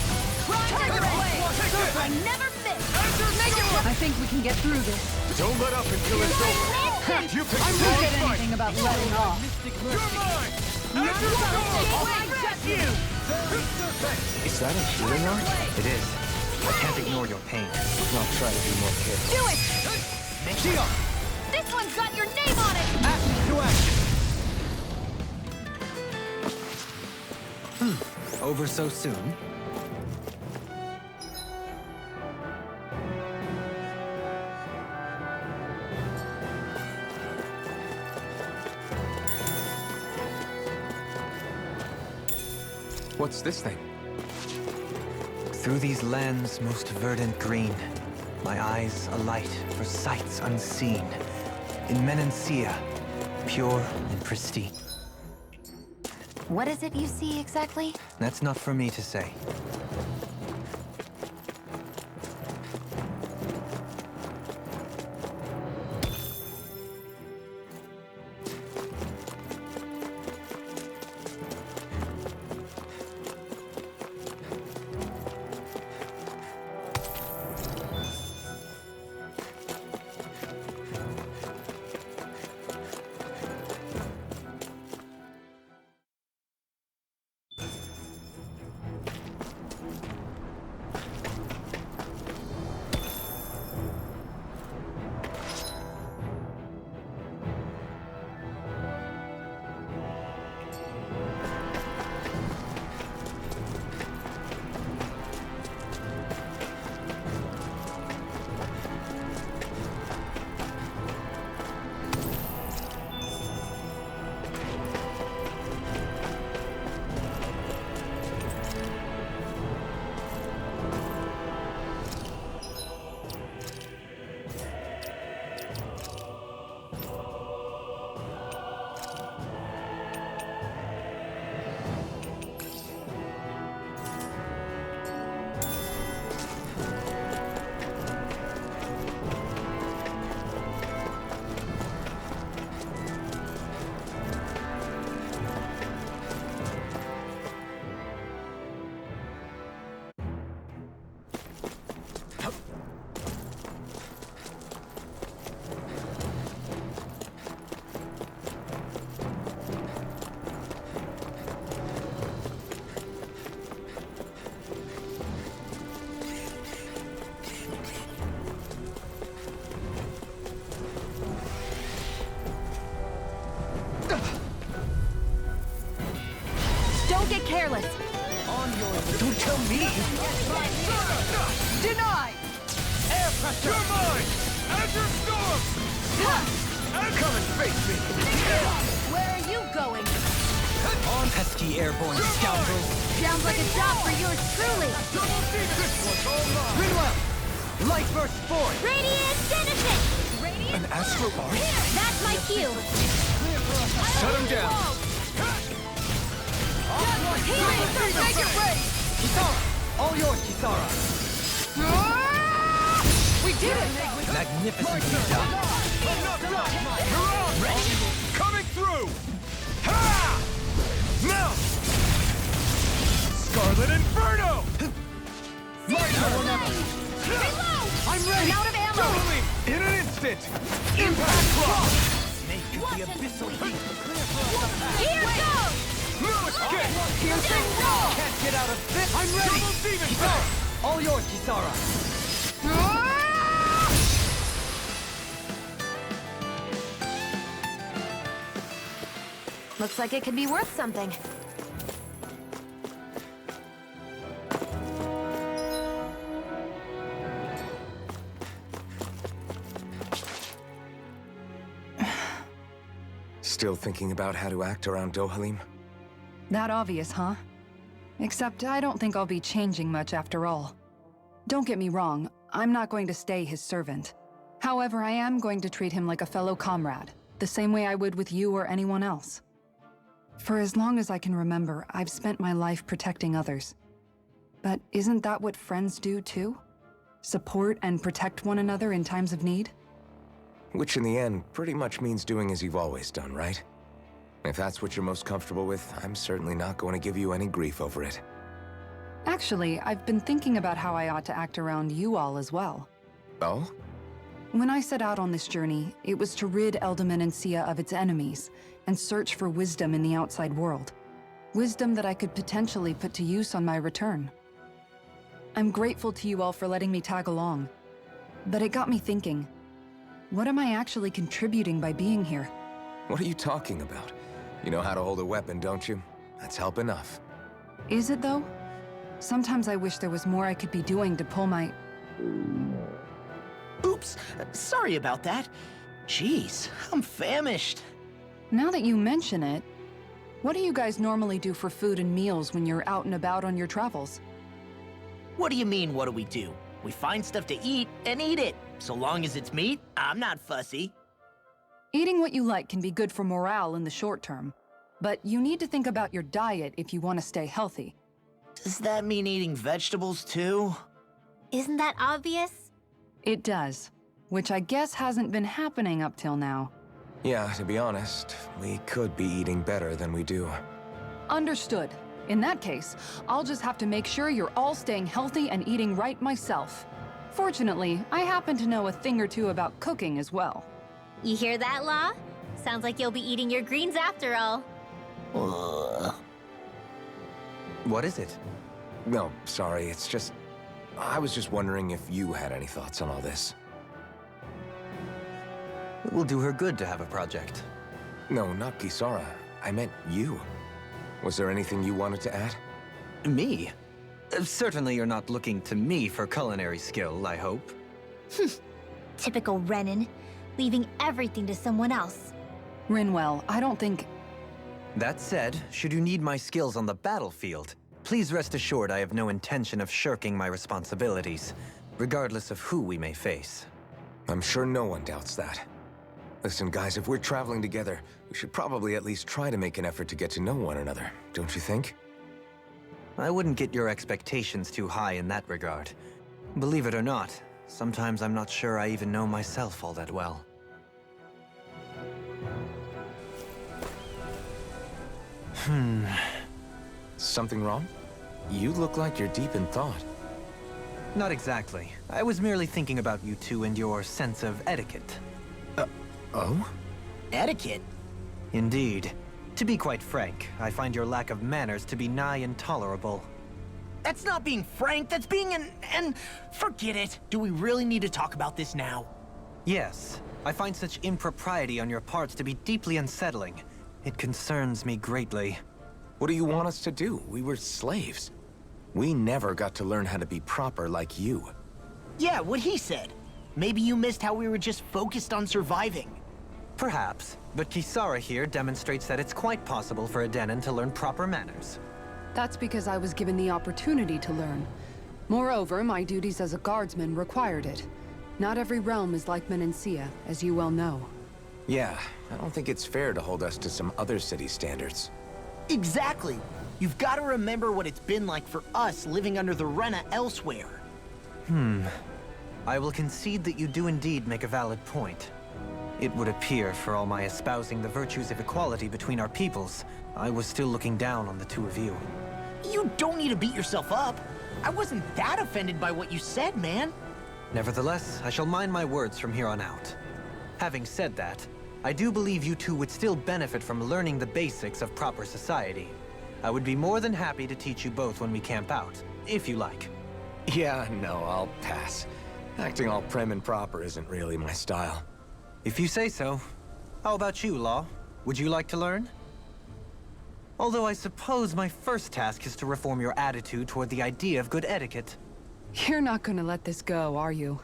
I never miss. I think we can get through this. Don't let up until it's over. You picked I the won't wrong get fight. anything about letting off. You're mine! Azure Storm! You! Is that a healing art? It is. I can't ignore your pain. I'll try to be more careful. Do it! Shield! This one's got your name on it! Action to action! Over so soon? What's this thing? Through these lands most verdant green, my eyes alight for sights unseen. In Menancia, pure and pristine. What is it you see exactly? That's not for me to say. Don't get careless. Don't tell me! Denied! Air pressure! You're mine! Azure Storm! Come and face me! Where are you going? On pesky airborne scoundrels! Sounds like a job for yours truly. This one's all mine! Rinwell! Light burst forth! Radiant Genesis! An astral art? That's my cue. Shut him down! Make it ready! Kisara! All yours, Kisara! We did it! Magnificently done! I'm not done! You're out! Ready? Coming through! Ha! Now! Scarlet Inferno! My turn! Reload! I'm ready! I'm out of ammo! Totally! In an instant! Impact Rock! Snake of the abyssal heat! Here goes! No escape! Piercing roll! Can't get out of this! I'm ready! Double Demon Power! All yours, Kisara! Looks like it could be worth something. Still thinking about how to act around Dohalim? That obvious, huh? Except I don't think I'll be changing much after all. Don't get me wrong, I'm not going to stay his servant. However, I am going to treat him like a fellow comrade, the same way I would with you or anyone else. For as long as I can remember, I've spent my life protecting others. But isn't that what friends do too? Support and protect one another in times of need? Which in the end pretty much means doing as you've always done, right? If that's what you're most comfortable with, I'm certainly not going to give you any grief over it. Actually, I've been thinking about how I ought to act around you all as well. Oh? When I set out on this journey, it was to rid Eldaman and Sia of its enemies, and search for wisdom in the outside world. Wisdom that I could potentially put to use on my return. I'm grateful to you all for letting me tag along. But it got me thinking, what am I actually contributing by being here? What are you talking about? You know how to hold a weapon, don't you? That's help enough. Is it though? Sometimes I wish there was more I could be doing to pull my... Oops, sorry about that. Jeez, I'm famished. Now that you mention it, what do you guys normally do for food and meals when you're out and about on your travels? What do you mean, what do we do? We find stuff to eat and eat it. So long as it's meat, I'm not fussy. Eating what you like can be good for morale in the short term, but you need to think about your diet if you want to stay healthy. Does that mean eating vegetables too? Isn't that obvious? It does, which I guess hasn't been happening up till now. Yeah, to be honest, we could be eating better than we do. Understood. In that case, I'll just have to make sure you're all staying healthy and eating right myself. Fortunately, I happen to know a thing or two about cooking as well. You hear that, Law? Sounds like you'll be eating your greens after all. What is it? No, sorry, it's just... I was just wondering if you had any thoughts on all this. It will do her good to have a project. No, not Kisara. I meant you. Was there anything you wanted to add? Me? Certainly you're not looking to me for culinary skill, I hope. Typical Renan, leaving everything to someone else. Rinwell, I don't think... That said, should you need my skills on the battlefield, please rest assured I have no intention of shirking my responsibilities, regardless of who we may face. I'm sure no one doubts that. Listen, guys, if we're traveling together, we should probably at least try to make an effort to get to know one another, don't you think? I wouldn't get your expectations too high in that regard. Believe it or not, sometimes I'm not sure I even know myself all that well. Something wrong? You look like you're deep in thought. Not exactly. I was merely thinking about you two and your sense of etiquette. Oh? Etiquette? Indeed. To be quite frank, I find your lack of manners to be nigh intolerable. That's not being frank, that's being and forget it. Do we really need to talk about this now? Yes, I find such impropriety on your parts to be deeply unsettling. It concerns me greatly. What do you want us to do? We were slaves. We never got to learn how to be proper like you. Yeah, what he said. Maybe you missed how we were just focused on surviving. Perhaps, but Kisara here demonstrates that it's quite possible for a Denon to learn proper manners. That's because I was given the opportunity to learn. Moreover, my duties as a guardsman required it. Not every realm is like Menancia, as you well know. Yeah, I don't think it's fair to hold us to some other city standards. Exactly. You've got to remember what it's been like for us living under the Rena elsewhere. I will concede that you do indeed make a valid point. It would appear, for all my espousing the virtues of equality between our peoples, I was still looking down on the two of you. You don't need to beat yourself up. I wasn't that offended by what you said, man. Nevertheless, I shall mind my words from here on out. Having said that, I do believe you two would still benefit from learning the basics of proper society. I would be more than happy to teach you both when we camp out, if you like. Yeah, no, I'll pass. Acting all prim and proper isn't really my style. If you say so. How about you, Law? Would you like to learn? Although I suppose my first task is to reform your attitude toward the idea of good etiquette. You're not gonna let this go, are you?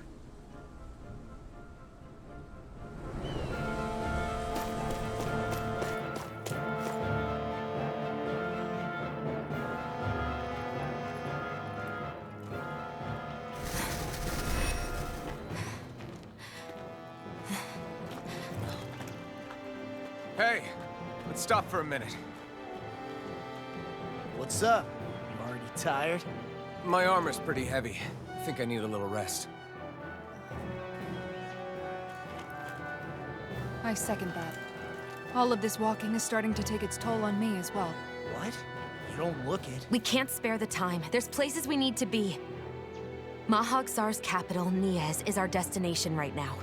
Hey, let's stop for a minute. What's up? You already tired? My armor's pretty heavy. I think I need a little rest. I second that. All of this walking is starting to take its toll on me as well. What? You don't look it. We can't spare the time. There's places we need to be. Mahag Sar's capital, Niez, is our destination right now.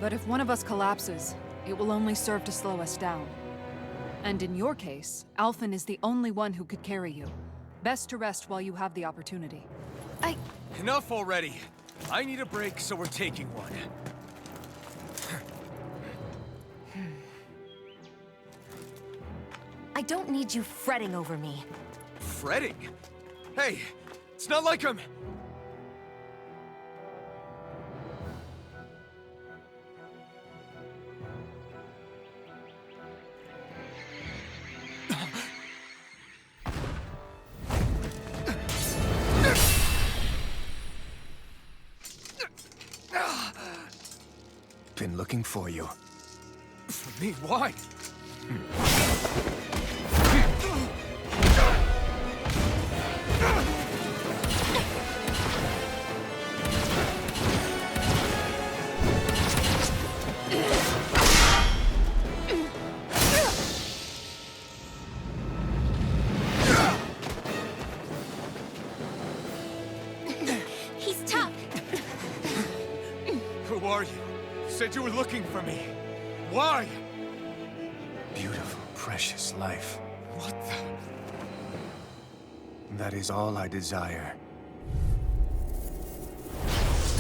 But if one of us collapses, it will only serve to slow us down. And in your case, Alphen is the only one who could carry you. Best to rest while you have the opportunity. Enough already. I need a break, so we're taking one. I don't need you fretting over me. Fretting? Hey, it's not like I'm... Been looking for you. For me? Why? He's tough. Who are you? You said you were looking for me. Why? Beautiful, precious life. What the... That is all I desire.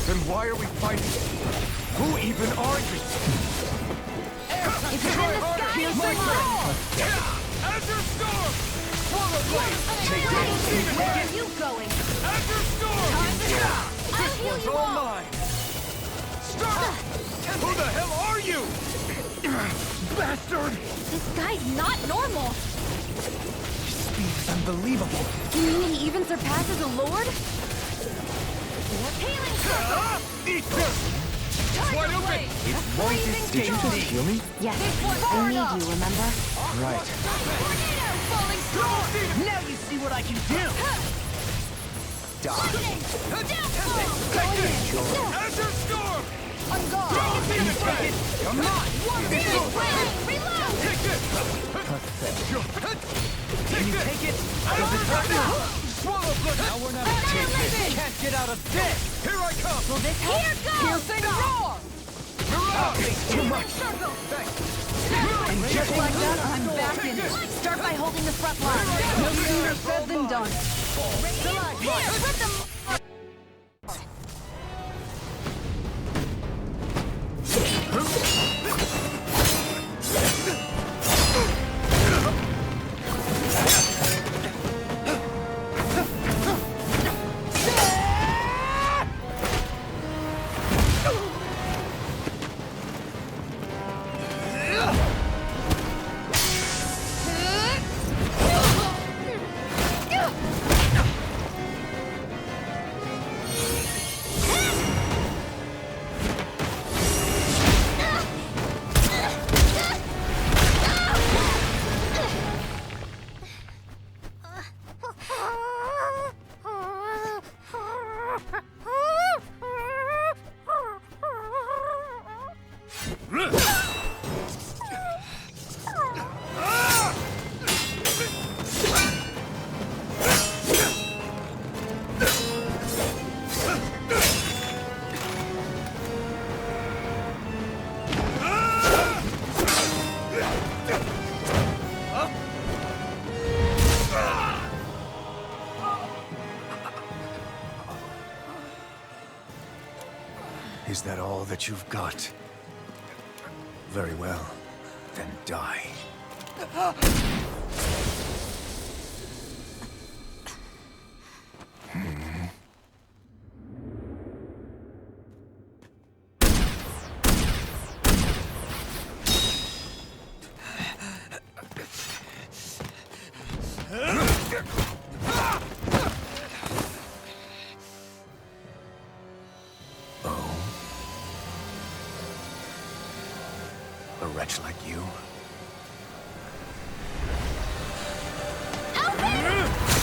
Then why are we fighting? Who even are you? If you're in the sky, here's the line. Azure Storm! Swallow Blade! Take it! Where are you going? Azure Storm! I'll heal One's you all all. mine! Stop! Who the hell are you? Bastard! This guy's not normal. Speed is unbelievable. You mean he even surpasses a lord? Healing circle! Eat this! Wide open! Did you just heal me? Yes, I need you, remember? Right. Now you see what I can do! Take this! Azure Storm! Come on! Reload! Take this! Take this! Take it! Does it hurt now? Swallow blood! Now we're not taking. Can't get out of this! Here I come! Will this help? Here goes! Piercing roar! You're out! Too much! And just like that, I'm back in it. Start by holding the front line. No sooner said than done. Here, put them... Is that all that you've got? Very well. Then die. A wretch like you? Alvin!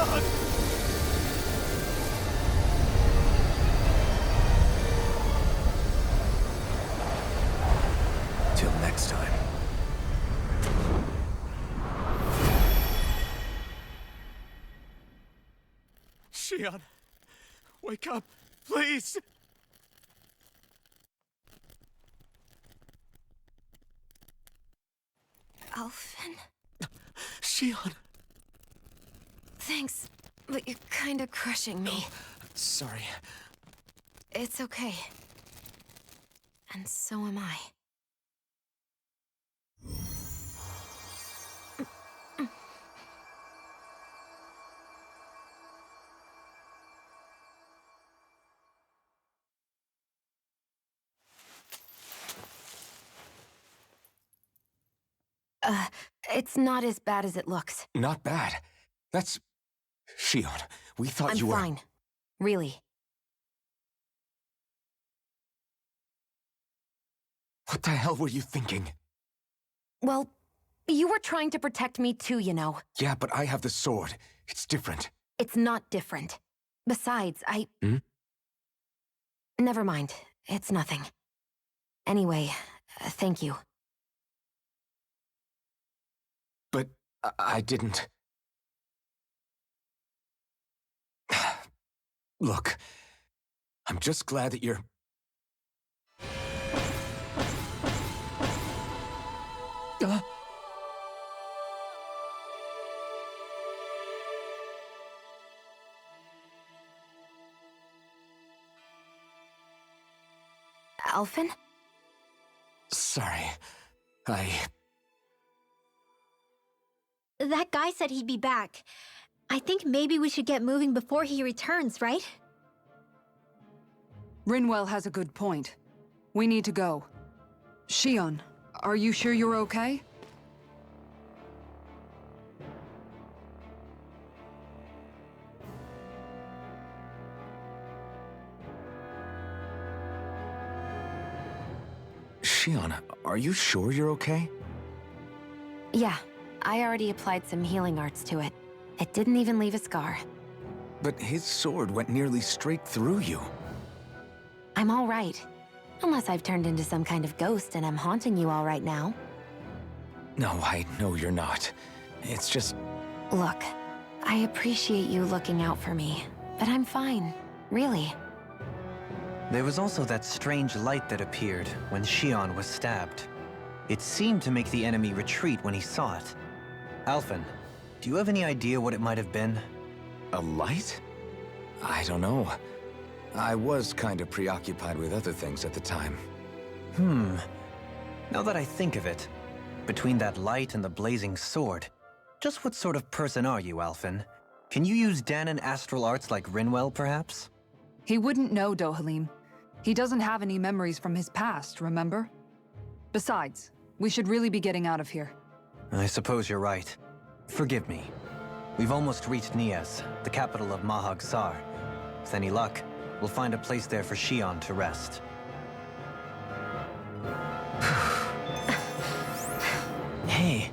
Shion! Till next time. Shion, wake up, please! Alphen? Shion! Thanks, but you're kinda crushing me. Sorry. It's okay. And so am I. It's not as bad as it looks. Not bad. That's... Shion, we thought I'm you were... fine. Really. What the hell were you thinking? Well, you were trying to protect me too, you know. Yeah, but I have the sword. It's different. It's not different. Besides, Hmm? Never mind. It's nothing. Anyway, thank you. But I didn't... Look, I'm just glad that you're... Alphen? Sorry. That guy said he'd be back. I think maybe we should get moving before he returns, right? Rinwell has a good point. We need to go. Shion, are you sure you're okay? Shion, are you sure you're okay? Yeah, I already applied some healing arts to it. It didn't even leave a scar. But his sword went nearly straight through you. I'm all right. Unless I've turned into some kind of ghost and I'm haunting you all right now. No, I know you're not. It's just... Look, I appreciate you looking out for me, but I'm fine. Really. There was also that strange light that appeared when Shion was stabbed. It seemed to make the enemy retreat when he saw it. Alphen, do you have any idea what it might have been? A light? I don't know. I was kind of preoccupied with other things at the time. Now that I think of it, between that light and the blazing sword, just what sort of person are you, Alphen? Can you use Danon astral arts like Rinwell, perhaps? He wouldn't know, Dohalim. He doesn't have any memories from his past, remember? Besides, we should really be getting out of here. I suppose you're right. Forgive me. We've almost reached Nias, the capital of Mahag Sar. With any luck, we'll find a place there for Shion to rest. Hey,